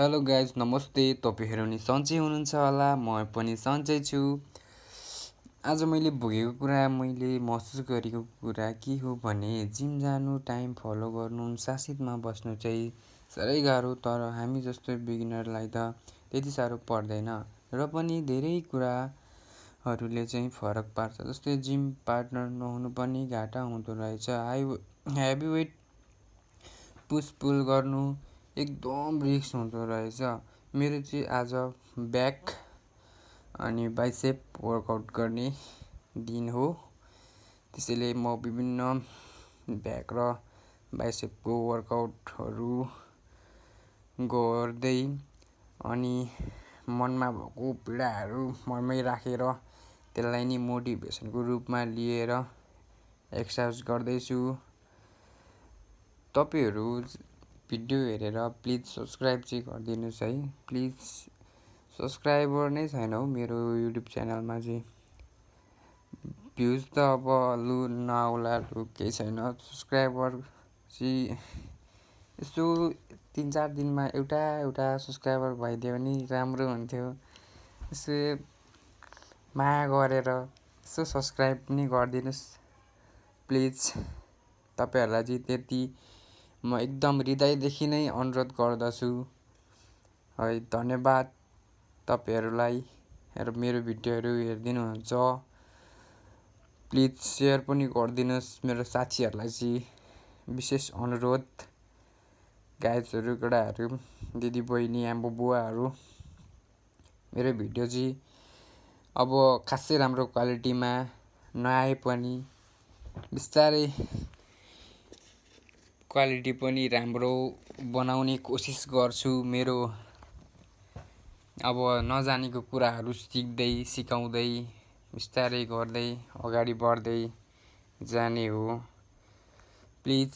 Hello guys नमस्ते। तपाईँहरू नि सन्चै हुनुहुन्छ होला, म पनि सन्चै छु। आज मैले भोगेको कुरा, मैले महसुस गरेको कुरा के हो भने जिम जानु, टाइम फलो गर्नु, अनुशासितमा बस्नु चाहिँ साह्रै गाह्रो। तर हामी जस्तो बिगिनरलाई त त्यति साह्रो पर्दैन र पनि धेरै कुराहरूले चाहिँ फरक पार्छ। जस्तै जिम पार्टनर नहुनु पनि घाटा हुँदो रहेछ। हेभी वेट पुस पुल गर्नु एकदम रिस्क हुँदो रहेछ। मेरो चाहिँ आज ब्याक अनि बाइसेप वर्कआउट गर्ने दिन हो। त्यसैले म विभिन्न ब्याक र बाइसेपको वर्कआउटहरू गर्दै अनि मनमा भएको पीडाहरू मनमै राखेर त्यसलाई नै मोटिभेसनको रूपमा लिएर एक्सर्साइज गर्दैछु। तपाईँहरू भिडियो हेरेर प्लिज सब्सक्राइब चाहिँ गरिदिनुहोस् है। प्लिज सब्सक्राइबर नै छैन हौ मेरो युट्युब च्यानलमा चाहिँ। भ्युज त अब नआउला केही छैन। सब्सक्राइबर चाहिँ यसो 3-4 दिनमा एउटा सब्सक्राइबर भइदियो भने राम्रो हुन्थ्यो। यसो माया गरेर यसो सब्सक्राइब पनि गरिदिनुहोस् प्लिज। तपाईँहरूलाई चाहिँ त्यति म एकदम हृदयदेखि नै अनुरोध गर्दछु है। धन्यवाद तपाईँहरूलाई मेरो भिडियोहरू हेरिदिनुहुन्छ। प्लिज सेयर पनि गरिदिनुहोस्। मेरो साथीहरूलाई चाहिँ विशेष अनुरोध, गाइजहरू, केटाहरू, दिदी बहिनी, आमा बुवाहरू, मेरो भिडियो चाहिँ अब खासै राम्रो क्वालिटीमा नआए पनि बिस्तारै क्वालिटी पनि राम्रो बनाउने कोसिस गर्छु। मेरो अब नजानेको कुराहरू सिकाउँदै बिस्तारै गर्दै अगाडि बढ्दै जाने हो। प्लिज